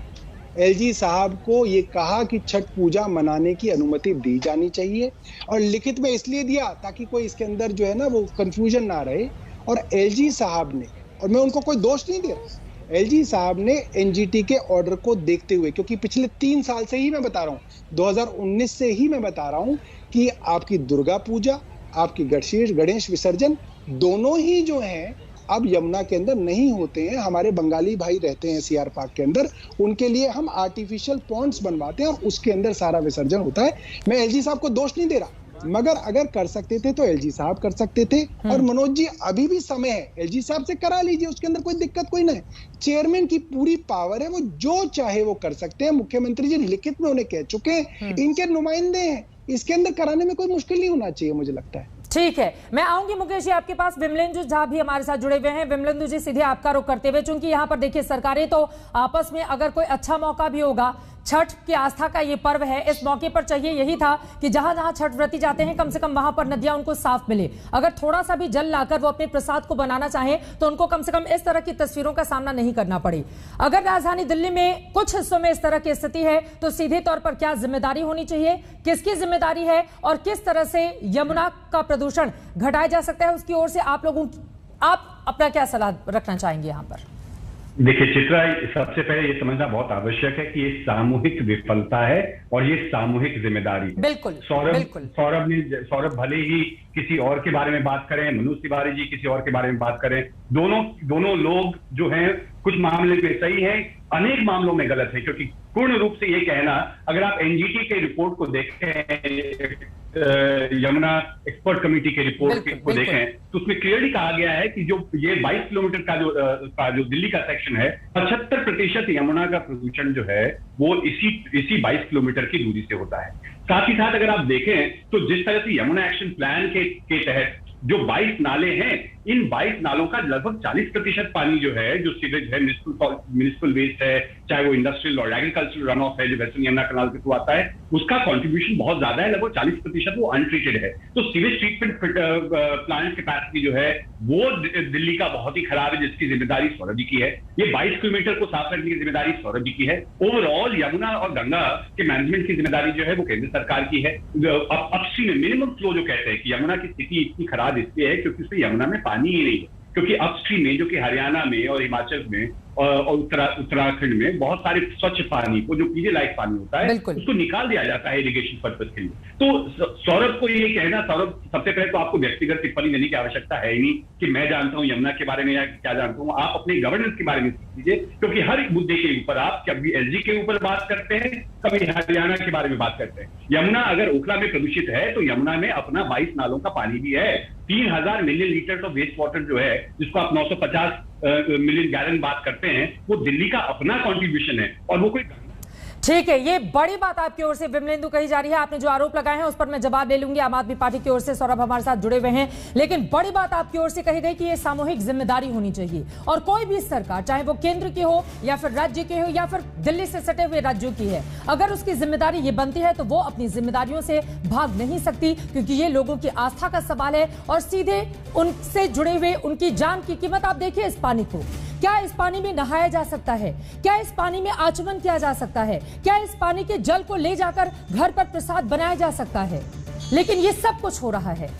एलजी साहब को ये कहा कि छठ पूजा मनाने की अनुमति दी जानी चाहिए, और लिखित में इसलिए दिया ताकि कोई इसके अंदर जो है ना वो कंफ्यूजन ना रहे। और एलजी साहब ने, और मैं उनको कोई दोष नहीं दे रहा, एलजी साहब ने एनजीटी के ऑर्डर को देखते हुए, क्योंकि पिछले 3 साल से ही मैं बता रहा हूँ, 2019 से ही मैं बता रहा हूँ कि आपकी दुर्गा पूजा, आपकी गणेश विसर्जन दोनों ही जो हैं अब यमुना के अंदर नहीं होते हैं। हमारे बंगाली भाई रहते हैं सीआर पार्क के अंदर, उनके लिए हम आर्टिफिशियल पॉन्ड्स बनवाते हैं और उसके अंदर सारा विसर्जन होता है। मैं एलजी साहब को दोष नहीं दे रहा, मगर अगर कर सकते थे तो एलजी साहब कर सकते थे। और मनोज जी, अभी भी समय है, एलजी साहब से करा लीजिए, उसके अंदर कोई दिक्कत कोई नहीं। चेयरमैन की पूरी पावर है, वो जो चाहे वो कर सकते हैं। मुख्यमंत्री जी लिखित में उन्हें कह चुके हैं, इनके नुमाइंदे हैं, इसके अंदर कराने में कोई मुश्किल नहीं होना चाहिए, मुझे लगता है। ठीक है, मैं आऊंगी मुकेश जी आपके पास। विमलेंदु झा भी हमारे साथ जुड़े हुए हैं। विमलेंदु जी, सीधे आपका रुख करते हुए, चूंकि यहाँ पर देखिए सरकारें तो आपस में अगर कोई अच्छा मौका भी होगा, छठ की आस्था का ये पर्व है, इस मौके पर चाहिए यही था कि जहां जहां छठ व्रती जाते हैं कम से कम वहां पर नदियां उनको साफ मिले। अगर थोड़ा सा भी जल लाकर वो अपने प्रसाद को बनाना चाहें तो उनको कम से कम इस तरह की तस्वीरों का सामना नहीं करना पड़े। अगर राजधानी दिल्ली में कुछ हिस्सों में इस तरह की स्थिति है तो सीधे तौर पर क्या जिम्मेदारी होनी चाहिए, किसकी जिम्मेदारी है, और किस तरह से यमुना का प्रदूषण घटाया जा सकता है, उसकी ओर से आप अपना क्या सलाह रखना चाहेंगे यहाँ पर? देखिए चित्रा, सबसे पहले ये समझना बहुत आवश्यक है कि ये सामूहिक विफलता है और ये सामूहिक जिम्मेदारी है। बिल्कुल। सौरभ भले ही किसी और के बारे में बात करें, मनोज तिवारी जी किसी और के बारे में बात करें, दोनों लोग जो हैं कुछ मामले पे सही है, अनेक मामलों में गलत है। क्योंकि पूर्ण रूप से ये कहना, अगर आप एनजीटी के रिपोर्ट को देखें, यमुना एक्सपर्ट कमेटी के रिपोर्ट को देखें, तो उसमें क्लियरली कहा गया है कि जो ये 22 किलोमीटर का जो दिल्ली का सेक्शन है, 75% यमुना का प्रदूषण जो है वो इसी 22 किलोमीटर की दूरी से होता है। साथ ही साथ अगर आप देखें तो जिस तरह से यमुना एक्शन प्लान के तहत जो 22 नाले हैं, इन 22 नालों का लगभग 40% पानी जो है, जो सीवेज है, म्युनिसिपल वेस्ट है, चाहे वो इंडस्ट्रियल और एग्रीकल्चरल रन ऑफ है जो वेस्टर्न यमुना कैनाल के थ्रू आता है, उसका कंट्रीब्यूशन बहुत ज्यादा है, लगभग 40% वो अनट्रीटेड है। तो सीवेज ट्रीटमेंट प्लांट कैपेसिटी जो है वो दिल्ली का बहुत ही खराब है, जिसकी जिम्मेदारी सौरभ जी की है। ये 22 किलोमीटर को साफ करने की जिम्मेदारी सौरभ जी की है। ओवरऑल यमुना और गंगा के मैनेजमेंट की जिम्मेदारी जो है वो केंद्र सरकार की है। अपस्ट्रीम में मिनिमम फ्लो जो कहते हैं कि यमुना की स्थिति इतनी खराब इसलिए है क्योंकि उसमें यमुना में पानी ही नहीं है, क्योंकि अपस्ट्रीम में जो कि हरियाणा में और हिमाचल में और उत्तराखंड में बहुत सारे स्वच्छ पानी को, जो पीने लायक पानी होता है, उसको निकाल दिया जाता है इरिगेशन पर्पज के लिए। तो सौरभ को ये कहना, सौरभ सबसे पहले तो आपको व्यक्तिगत टिप्पणी देने की आवश्यकता है ही नहीं कि मैं जानता हूं यमुना के बारे में या क्या जानता हूं। आप अपने गवर्नेंस के बारे में सीख लीजिए, क्योंकि हर एक मुद्दे के ऊपर आप कभी एलजी के ऊपर बात करते हैं, कभी हरियाणा के बारे में बात करते हैं। यमुना अगर ओखला में प्रदूषित है तो यमुना में अपना 22 नालों का पानी भी है। 3000 million litre of waste water जो है, जिसको आप 950 मिलियन गैलन बात करते हैं, वो दिल्ली का अपना कंट्रीब्यूशन है और वो कोई। ठीक है, ये बड़ी बात आपकी ओर से विमलेंदु कही जा रही है। आपने जो आरोप लगाए हैं उस पर मैं जवाब ले लूंगी। आम आदमी पार्टी की ओर से सौरभ हमारे साथ जुड़े हुए हैं, लेकिन बड़ी बात आपकी ओर से कही गई कि ये सामूहिक जिम्मेदारी होनी चाहिए और कोई भी सरकार, चाहे वो केंद्र की हो या फिर राज्य की हो या फिर दिल्ली से सटे हुए राज्यों की है, अगर उसकी जिम्मेदारी ये बनती है तो वो अपनी जिम्मेदारियों से भाग नहीं सकती, क्योंकि ये लोगों की आस्था का सवाल है और सीधे उनसे जुड़े हुए उनकी जान की कीमत। आप देखिए इस पानी को, क्या इस पानी में नहाया जा सकता है? क्या इस पानी में आचमन किया जा सकता है? क्या इस पानी के जल को ले जाकर घर पर प्रसाद बनाया जा सकता है? लेकिन ये सब कुछ हो रहा है,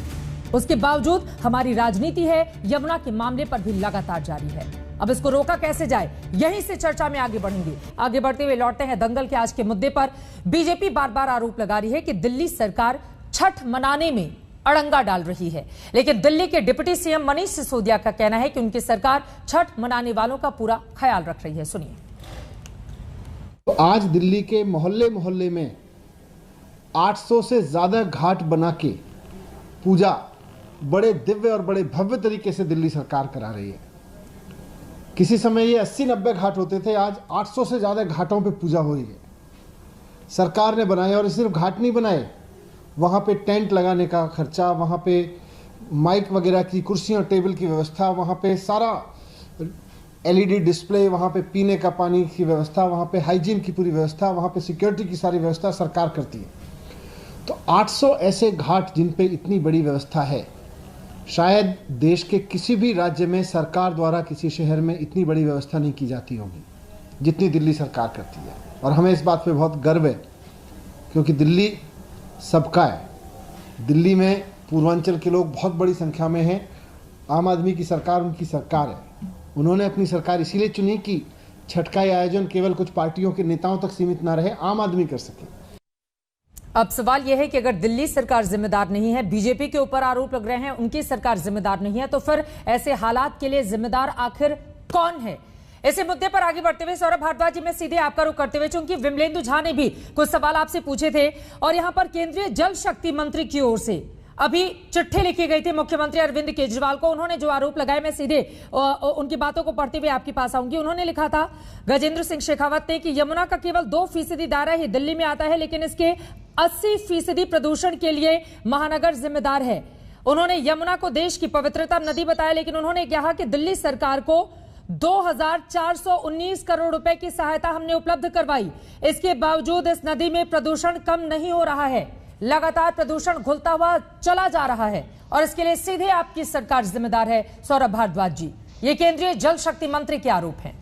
उसके बावजूद हमारी राजनीति है यमुना के मामले पर भी लगातार जारी है। अब इसको रोका कैसे जाए, यहीं से चर्चा में आगे बढ़ेंगे। आगे बढ़ते हुए लौटते हैं दंगल के आज के मुद्दे पर। बीजेपी बार बार आरोप लगा रही है कि दिल्ली सरकार छठ मनाने में अड़ंगा डाल रही है, लेकिन दिल्ली के डिप्टी सीएम मनीष सिसोदिया का कहना है कि उनकी सरकार छठ मनाने वालों का पूरा ख्याल रख रही है। सुनिए। तो आज दिल्ली के मोहल्ले मोहल्ले में 800 से ज्यादा घाट बना के पूजा बड़े दिव्य और बड़े भव्य तरीके से दिल्ली सरकार करा रही है। किसी समय ये 80-90 घाट होते थे, आज 800 से ज्यादा घाटों पे पूजा हो रही है। सरकार ने बनाए, और सिर्फ घाट नहीं बनाए, वहाँ पे टेंट लगाने का खर्चा, वहाँ पे माइक वगैरह की कुर्सियाँ टेबल की व्यवस्था, वहाँ पे सारा एलईडी डिस्प्ले, वहाँ पे पीने का पानी की व्यवस्था, वहाँ पे हाइजीन की पूरी व्यवस्था, वहाँ पे सिक्योरिटी की सारी व्यवस्था सरकार करती है। तो 800 ऐसे घाट जिन पे इतनी बड़ी व्यवस्था है, शायद देश के किसी भी राज्य में सरकार द्वारा किसी शहर में इतनी बड़ी व्यवस्था नहीं की जाती होगी जितनी दिल्ली सरकार करती है। और हमें इस बात पे बहुत गर्व है, क्योंकि दिल्ली सबका है। दिल्ली में पूर्वांचल के लोग बहुत बड़ी संख्या में हैं। आम आदमी की सरकार उनकी सरकार है। उन्होंने अपनी सरकार इसीलिए चुनी कि छठ का आयोजन केवल कुछ पार्टियों के नेताओं तक सीमित ना रहे, आम आदमी कर सके। अब सवाल यह है कि अगर दिल्ली सरकार जिम्मेदार नहीं है, बीजेपी के ऊपर आरोप लग रहे हैं उनकी सरकार जिम्मेदार नहीं है, तो फिर ऐसे हालात के लिए जिम्मेदार आखिर कौन है? इसी मुद्दे पर आगे बढ़ते हुए सौरभ भारद्वाज जी, मैं सीधे आपका रुख करते हुए, चूंकि विमलेंदु झा ने भी कुछ सवाल आपसे पूछे थे और यहां पर केंद्रीय जल शक्ति मंत्री की ओर से अभी चिट्ठी लिखी गई थी मुख्यमंत्री अरविंद केजरीवाल को। उन्होंने जो आरोप लगाए, मैं सीधे उनकी बातों को पढ़ते हुए आपके पास आऊंगी। उन्होंने लिखा था गजेंद्र सिंह शेखावत ने कि यमुना का केवल 2% दायरा ही दिल्ली में आता है, लेकिन इसके 80% प्रदूषण के लिए महानगर जिम्मेदार है। उन्होंने यमुना को देश की पवित्रतम नदी बताया, लेकिन उन्होंने कहा कि दिल्ली सरकार को 2419 करोड़ रुपए की सहायता हमने उपलब्ध करवाई, इसके बावजूद इस नदी में प्रदूषण कम नहीं हो रहा है, लगातार प्रदूषण घुलता हुआ चला जा रहा है और इसके लिए सीधे आपकी सरकार जिम्मेदार है। सौरभ भारद्वाज जी, ये केंद्रीय जल शक्ति मंत्री के आरोप हैं।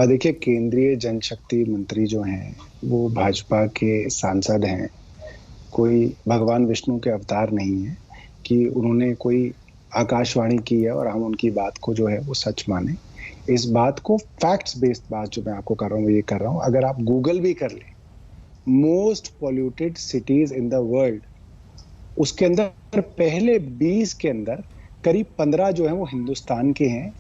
देखिए, केंद्रीय जल शक्ति मंत्री जो हैं वो भाजपा के सांसद हैं, कोई भगवान विष्णु के अवतार नहीं है कि उन्होंने कोई आकाशवाणी की है और हम उनकी बात को जो है वो सच माने। इस बात को फैक्ट्स बेस्ड बात जो मैं आपको कर रहा हूँ ये कर रहा हूँ। अगर आप गूगल भी कर लें, most polluted cities in the world, उसके अंदर पहले 20 के अंदर करीब 15 जो है वो हिंदुस्तान के हैं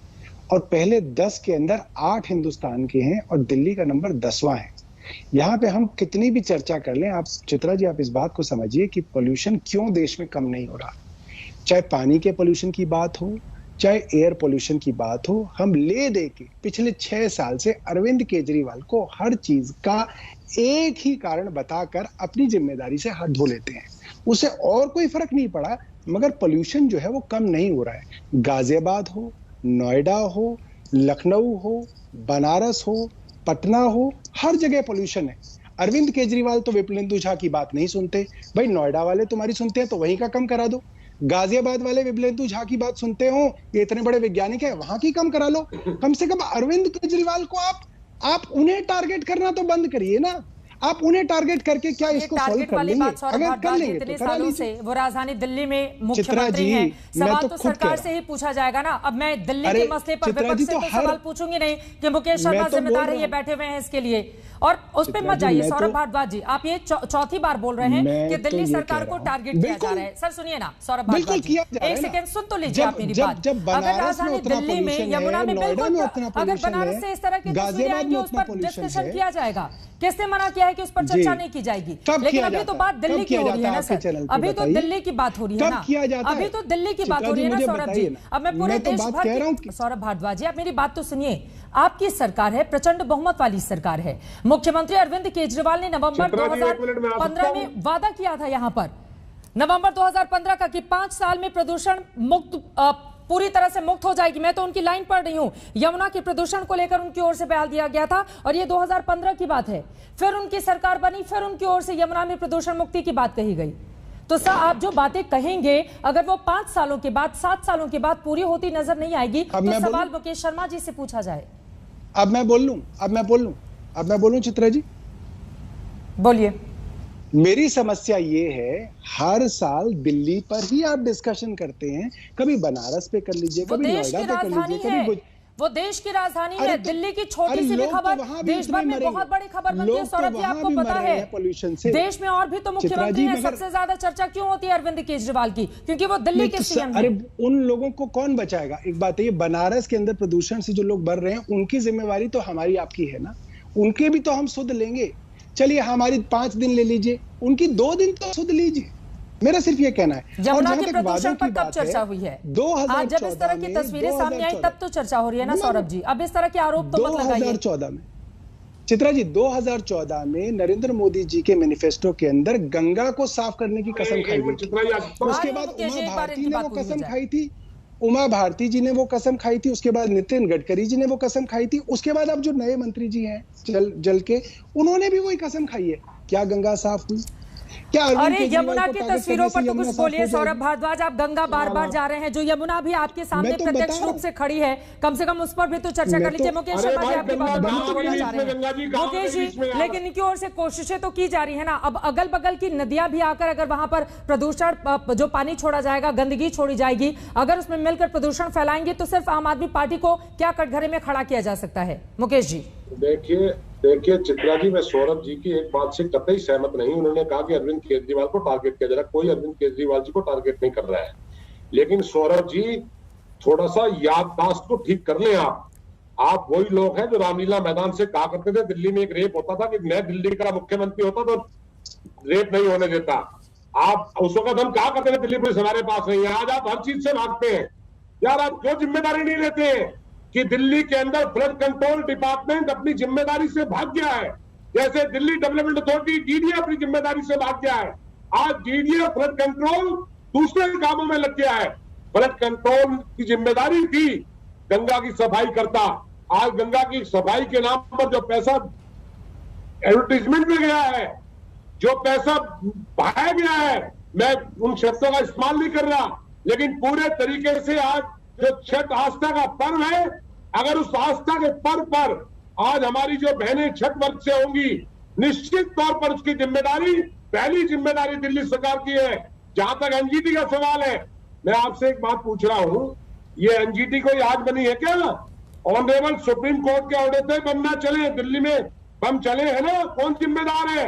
और पहले 10 के अंदर 8 हिंदुस्तान के हैं और दिल्ली का नंबर 10वां है। यहाँ पे हम कितनी भी चर्चा कर लें, आप चित्रा जी आप इस बात को समझिए कि पोल्यूशन क्यों देश में कम नहीं हो रहा। चाहे पानी के पोल्यूशन की बात हो, चाहे एयर पोल्यूशन की बात हो, हम ले दे के पिछले 6 साल से अरविंद केजरीवाल को हर चीज का एक ही कारण बताकर अपनी जिम्मेदारी से हाथ धो लेते हैं। उसे और कोई फर्क नहीं पड़ा मगर पोल्यूशन जो है वो कम नहीं हो रहा है। गाजियाबाद हो, नोएडा हो, लखनऊ हो, बनारस हो, पटना हो, हर जगह पोल्यूशन है। अरविंद केजरीवाल तो विप्लेंदु झा की बात नहीं सुनते। भाई नोएडा वाले तुम्हारी सुनते हैं तो वहीं का कम करा दो। गाजियाबाद वाले विप्लेंदु झा की बात सुनते हो, ये इतने बड़े वैज्ञानिक है, वहां की कम करा लो। कम से कम अरविंद केजरीवाल को आप उन्हें टारगेट करना तो बंद करिए ना। आप उन्हें टारगेट करके क्या इसको सॉल्व कर लेंगे? अगर कर लेंगे तो करा लीजिए। वो राजधानी दिल्ली में मुख्यमंत्री हैं, सवाल तो सरकार से ही पूछा जाएगा ना। अब मैं दिल्ली के मसले पर विपक्ष से तो सवाल पूछूंगी नहीं कि मुकेश शर्मा जिम्मेदार है, ये बैठे हुए हैं इसके लिए, और उस पर मत जाइए। सौरभ भारद्वाज जी, आप ये चौथी बार बोल रहे हैं कि दिल्ली सरकार को टारगेट किया जा रहा है। सर सुनिए ना सौरभ भारद्वाज जी, एक सेकंड सुन तो लीजिए आप मेरी बात। अगर राजधानी दिल्ली में, यमुना में, बिल्कुल अगर बनारस से इस तरह की तस्वीरें आएंगी उस पर डिस्कशन किया जाएगा। किसने मना किया है कि उस पर चर्चा नहीं की जाएगी? लेकिन अभी तो बात दिल्ली की हो रही है ना सर, अभी तो दिल्ली की बात हो रही है ना, अभी तो दिल्ली की बात हो रही है ना सौरभ जी। अब मैं पूरे देश भर की, सौरभ भारद्वाज जी आप मेरी बात तो सुनिए। आपकी सरकार है, प्रचंड बहुमत वाली सरकार है। मुख्यमंत्री अरविंद केजरीवाल ने नवंबर 2015 में वादा किया था यहां पर, नवंबर 2015 का, कि 5 साल में प्रदूषण मुक्त, पूरी तरह से मुक्त हो जाएगी। मैं तो उनकी लाइन पढ़ रही हूं, यमुना के प्रदूषण को लेकर उनकी ओर से बयान दिया गया था और ये 2015 की बात है। फिर उनकी सरकार बनी, फिर उनकी ओर से यमुना में प्रदूषण मुक्ति की बात कही गई। तो सर आप जो बातें कहेंगे अगर वो 5 सालों के बाद, 7 सालों के बाद पूरी होती नजर नहीं आएगी तो सवाल मुकेश शर्मा जी से पूछा जाए। अब मैं बोलूं चित्रा जी, बोलिए। मेरी समस्या ये है, हर साल दिल्ली पर ही आप डिस्कशन करते हैं। कभी बनारस पे कर लीजिए, कभी नोएडा पे कर लीजिए, कभी वो देश की राजधानी है। दिल्ली की छोटी सी भी खबर देश भर में बहुत बड़ी खबर बनती है। सौरभ जी आपको पता है पोल्यूशन से देश में और भी तो मुख्यमंत्री हैं, सबसे ज्यादा चर्चा क्यों होती है अरविंद केजरीवाल की? क्योंकि वो दिल्ली के सीएम हैं। अरे उन लोगों को कौन बचाएगा? एक बात है, बनारस के अंदर प्रदूषण से जो लोग बढ़ रहे हैं उनकी जिम्मेवारी तो हमारी आपकी है ना, उनके भी तो हम सुध लेंगे। चलिए हमारी 5 दिन ले लीजिए, उनकी 2 दिन तो सुध लीजिए। मेरा सिर्फ ये कहना है। यमुना के प्रदूषण पर कब चर्चा हुई है? आज जब इस तरह की तस्वीरें सामने आई तब तो चर्चा हो रही है ना सौरभ जी। अब इस तरह के आरोप तो मत लगाइए। 2014 में चित्रा जी, 2014 में नरेंद्र मोदी जी के मैनिफेस्टो के अंदर गंगा को साफ करने की कसम खाई गई थी। उसके बाद उमा भारती ने वो कसम खाई थी, उमा भारती जी ने वो कसम खाई थी। उसके बाद नितिन गडकरी जी ने वो कसम खाई थी। उसके बाद अब जो नए मंत्री जी हैं जल के, उन्होंने भी वही कसम खाई है। क्या गंगा साफ हुई? क्या? अरे यमुना की तस्वीरों पर तो कुछ बोलिए सौरभ भारद्वाज। आप गंगा बार बार जा रहे हैं, जो यमुना भी आपके सामने प्रत्यक्ष रूप से खड़ी है, कम से कम उस पर भी तो चर्चा कर लीजिए। मुकेश शर्मा जी आपकी बात बोलना चाह रहे हैं मुकेश जी, लेकिन इनकी ओर से कोशिशें तो की जा रही है ना। अब अगल बगल की नदियां भी आकर अगर वहां पर प्रदूषण, जो पानी छोड़ा जाएगा, गंदगी छोड़ी जाएगी, अगर उसमें मिलकर प्रदूषण फैलाएंगे तो सिर्फ आम आदमी पार्टी को क्या कटघरे में खड़ा किया जा सकता है? मुकेश जी देखिए चित्रा जी, मैं सौरभ जी की एक बात से कतई सहमत नहीं। उन्होंने कहा कि अरविंद केजरीवाल को टारगेट किया जा रहा है। कोई अरविंद केजरीवाल जी को टारगेट नहीं कर रहा है। लेकिन सौरभ जी थोड़ा सा याददाश्त को ठीक कर लें। आप वही लोग हैं जो रामलीला मैदान से कहा करते थे दिल्ली में एक रेप होता था कि मैं दिल्ली का मुख्यमंत्री होता तो रेप नहीं होने देता। आप उस वक्त हम कहा करते थे दिल्ली पुलिस हमारे पास नहीं है। आज आप हर चीज से भागते हैं यार। आप क्यों जिम्मेदारी नहीं लेते कि दिल्ली के अंदर फ्लड कंट्रोल डिपार्टमेंट अपनी जिम्मेदारी से भाग गया है, जैसे दिल्ली डेवलपमेंट अथॉरिटी डीडीए अपनी जिम्मेदारी से भाग गया है। आज डीडीए फ्लड कंट्रोल दूसरे कामों में लग गया है। फ्लड कंट्रोल की जिम्मेदारी थी गंगा की सफाई करता। आज गंगा की सफाई के नाम पर जो पैसा एडवर्टीजमेंट में गया है, जो पैसा बहाया गया है, मैं उन शब्दों का इस्तेमाल नहीं कर रहा, लेकिन पूरे तरीके से आज जो छठ आस्था का पर्व है, अगर उस आस्था के पर्व पर आज हमारी जो बहनें छठ वर्ष से होंगी, निश्चित तौर पर उसकी जिम्मेदारी, पहली जिम्मेदारी दिल्ली सरकार की है। जहां तक एनजीटी का सवाल है, मैं आपसे एक बात पूछ रहा हूं, ये एनजीटी कोई आज बनी है क्या? ऑनरेबल सुप्रीम कोर्ट के ऑर्डर थे बम ना चले, दिल्ली में बम चले हैं ना, कौन जिम्मेदार है?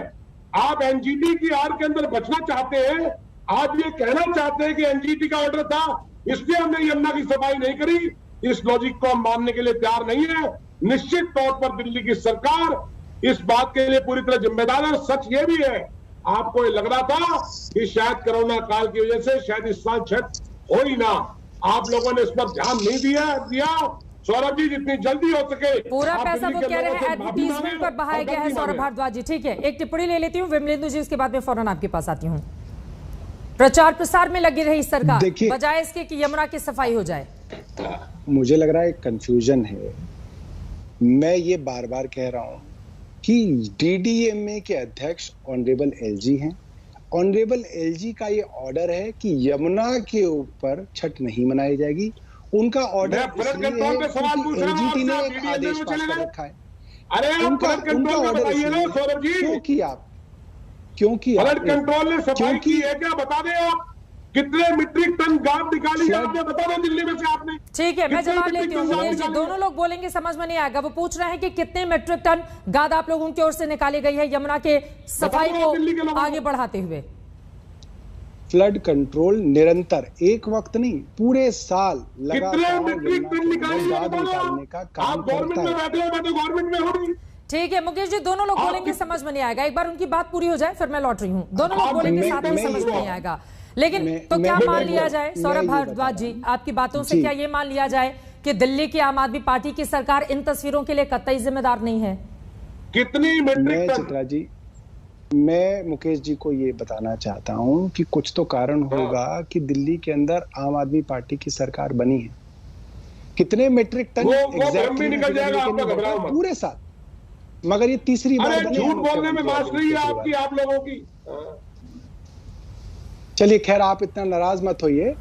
आप एनजीटी की आड़ के अंदर बचना चाहते हैं। आप ये कहना चाहते हैं कि एनजीटी का ऑर्डर था इसलिए हमने यमुना की सफाई नहीं करी। इस लॉजिक को हम मानने के लिए तैयार नहीं है। निश्चित तौर पर दिल्ली की सरकार इस बात के लिए पूरी तरह जिम्मेदार है। सच ये भी है, आपको ये लग रहा था कि शायद कोरोना काल की वजह से शायद इस साल छठ हो ही ना, आप लोगों ने इस पर ध्यान नहीं दिया। सौरभ जी जितनी जल्दी हो सके पूरा पैसा वो कह रहे हैं एडवर्टीजमेंट पर बहाया गया है। सौरभ भारद्वाज जी ठीक है, एक टिप्पणी ले लेती हूँ विमलेंदु जी, उसके बाद में फौरन आपके पास आती हूँ। प्रचार प्रसार में लगी रही सरकार बजाय इसके कि यमुना की सफाई हो जाए। मुझे लग रहा है कंफ्यूजन है। मैं ये बार बार कह रहा हूं कि डीडीएमए के अध्यक्ष ऑनरेबल एलजी हैं। ऑनरेबल एलजी का ये ऑर्डर है कि यमुना के ऊपर छठ नहीं मनाई जाएगी। उनका ऑर्डर एनजीटी ने एक आदेश पास कर रखा है। उनका ऑर्डर क्यों किया कंट्रोल ने सफाई की है क्या? बता दें आप कितने मीट्रिक टन गाद निकाली आपने, बता दो दिल्ली में से आपने। ठीक है, मैं जवाब लेती हूँ मुकेश जी। दोनों लोग बोलेंगे समझ में नहीं आएगा। वो पूछ रहे हैं कि कितने मीट्रिक टन गाद आप लोगों की ओर से निकाली गई है यमुना के सफाई को आगे बढ़ाते हुए। फ्लड कंट्रोल निरंतर, एक वक्त नहीं पूरे साल लगातार निकालने का काम करता है। ठीक है मुकेश जी, दोनों लोग बोलेंगे समझ में नहीं आएगा। एक बार उनकी बात पूरी हो जाए फिर मैं लौट रही हूँ। दोनों लोग बोलेंगे साथ में समझ में नहीं आएगा। लेकिन तो क्या मान लिया जाए सौरभ भारद्वाज जी, आपकी बातों से क्या ये मान लिया जाए कि दिल्ली की आम आदमी पार्टी की सरकार इन तस्वीरों के लिए कतई जिम्मेदार नहीं है? कितनी मीट्रिक टन? चित्रा जी, मैं मुकेश जी को ये बताना चाहता हूं कि कुछ तो कारण होगा कि दिल्ली के अंदर आम आदमी पार्टी की सरकार बनी है। कितने मीट्रिक टन एग्जैक्टली निकल जाएगा आपका, घबराओ मत। पूरे साल, मगर ये तीसरी बार झूठ बोलने में मास्टरी है आपकी, आप लोगों की। चलिए खैर, आप इतना नाराज मत होइए।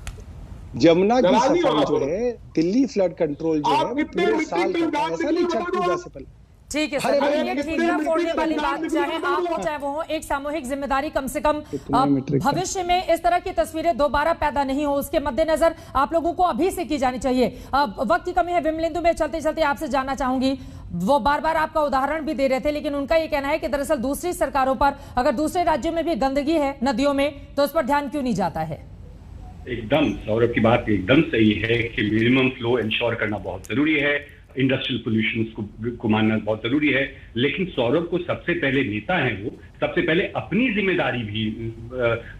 यमुना की सफाई जो है, दिल्ली फ्लड कंट्रोल जो है, पूरे साल का, ऐसा नहीं छठ पूजा से पहले। ठीक है सर, ये ठीकरा फोड़ने वाली बात चाहे आप हो चाहे वो हो, एक सामूहिक जिम्मेदारी कम से कम भविष्य में इस तरह की तस्वीरें दोबारा पैदा नहीं हो, उसके मद्देनजर आप लोगों को अभी से की जानी चाहिए। वक्त की कमी है, विमलेंदु में चलते चलते आपसे जानना चाहूंगी, वो बार बार आपका उदाहरण भी दे रहे थे, लेकिन उनका ये कहना है कि दरअसल दूसरी सरकारों पर, अगर दूसरे राज्यों में भी गंदगी है नदियों में, तो उस पर ध्यान क्यों नहीं जाता है? एकदम सौरभ की बात एकदम सही है कि मिनिमम फ्लो इंश्योर करना बहुत जरूरी है, इंडस्ट्रियल पोल्यूशन को मानना बहुत जरूरी है। लेकिन सौरभ को सबसे पहले नेता है, वो सबसे पहले अपनी जिम्मेदारी भी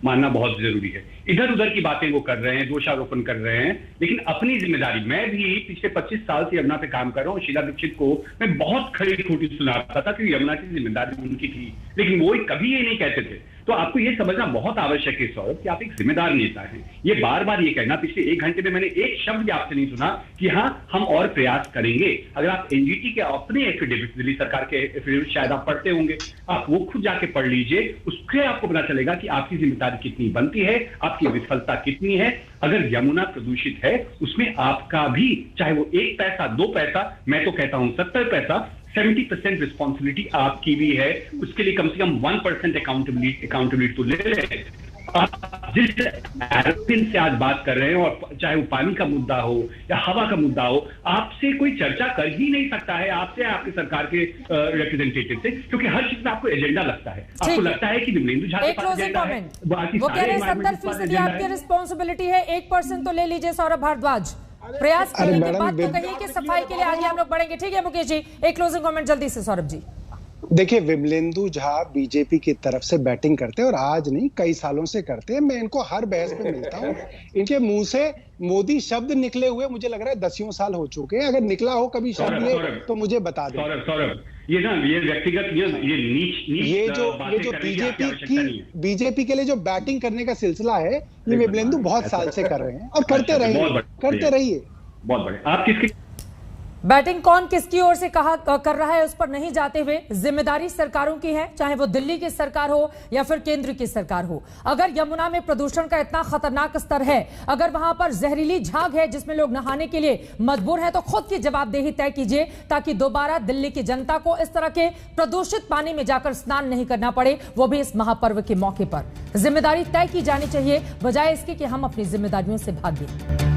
मानना बहुत जरूरी है। इधर उधर की बातें वो कर रहे हैं, दोषारोपण कर रहे हैं, लेकिन अपनी जिम्मेदारी। मैं भी पिछले 25 साल से यमुना पे काम कर रहा हूँ। शीला दीक्षित को मैं बहुत खड़ी खोटी सुनाता था कि यमुना की जिम्मेदारी उनकी थी, लेकिन वो कभी ये नहीं कहते थे। तो आपको ये समझना बहुत आवश्यक है सौरभ कि आप एक जिम्मेदार नेता हैं। ये बार बार ये कहना, पिछले 1 घंटे में मैंने एक शब्द भी आपसे नहीं सुना कि हाँ हम और प्रयास करेंगे। अगर आप एनजीटी के अपने एफिडेविट, दिल्ली सरकार के एफिडेविट शायद आप पढ़ते होंगे, आप वो खुद जाके पढ़ लीजिए, उससे आपको पता चलेगा कि आपकी जिम्मेदारी कितनी बनती है, आपकी विफलता कितनी है। अगर यमुना प्रदूषित है, उसमें आपका भी, चाहे वो 1 पैसा 2 पैसा, मैं तो कहता हूं 70 पैसा, 70% रिस्पॉन्सिबिलिटी आपकी भी है। उसके लिए कम से कम 1% अकाउंटेबिलिटी तो ले लें। आप जिस एरोप्लेन से आज बात कर रहे हैं, और चाहे वो पानी का मुद्दा हो या हवा का मुद्दा हो, आपसे कोई चर्चा कर ही नहीं सकता है, आपसे, आपके सरकार के रिप्रेजेंटेटिव से, क्योंकि हर चीज में आपको एजेंडा लगता है। आपको लगता है कि विमलेंदु झा के पास एजेंडा है, बाकी वो कह रहे हैं 70% आपकी रिस्पॉन्सिबिलिटी है, 1% तो ले लीजिए सौरभ भारद्वाज। प्रयास करने के बाद तो कहिए कि सफाई के लिए आगे हम लोग बढ़ेंगे। ठीक है मुकेश जी, एक क्लोजिंग कमेंट जल्दी से सौरभ जी। देखिए, विमलेंदु झा बीजेपी की तरफ से बैटिंग करते हैं, और आज नहीं कई सालों से करते हैं। मैं इनको हर बहस पे मिलता हूँ, इनके मुंह से मोदी शब्द निकले हुए मुझे लग रहा है 10 साल हो चुके हैं। अगर निकला हो कभी शब्द ये तो मुझे बता दो। सौरभ, ये ना ये व्यक्तिगत ये नीच बीजेपी के लिए जो बैटिंग करने का सिलसिला है, ये विमलेंदु बहुत साल से कर रहे हैं, और करते रहिए। बहुत बड़े। आप किसकी बैटिंग कौन किसकी ओर से कहा कर रहा है उस पर नहीं जाते हुए, जिम्मेदारी सरकारों की है, चाहे वो दिल्ली की सरकार हो या फिर केंद्र की सरकार हो। अगर यमुना में प्रदूषण का इतना खतरनाक स्तर है, अगर वहां पर जहरीली झाग है जिसमें लोग नहाने के लिए मजबूर हैं, तो खुद की जवाबदेही तय कीजिए, ताकि दोबारा दिल्ली की जनता को इस तरह के प्रदूषित पानी में जाकर स्नान नहीं करना पड़े, वो भी इस महापर्व के मौके पर। जिम्मेदारी तय की जानी चाहिए, बजाय इसके कि हम अपनी जिम्मेदारियों से भागें।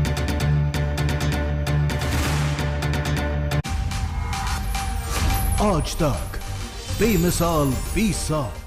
आज तक बेमिसाल 20 साल।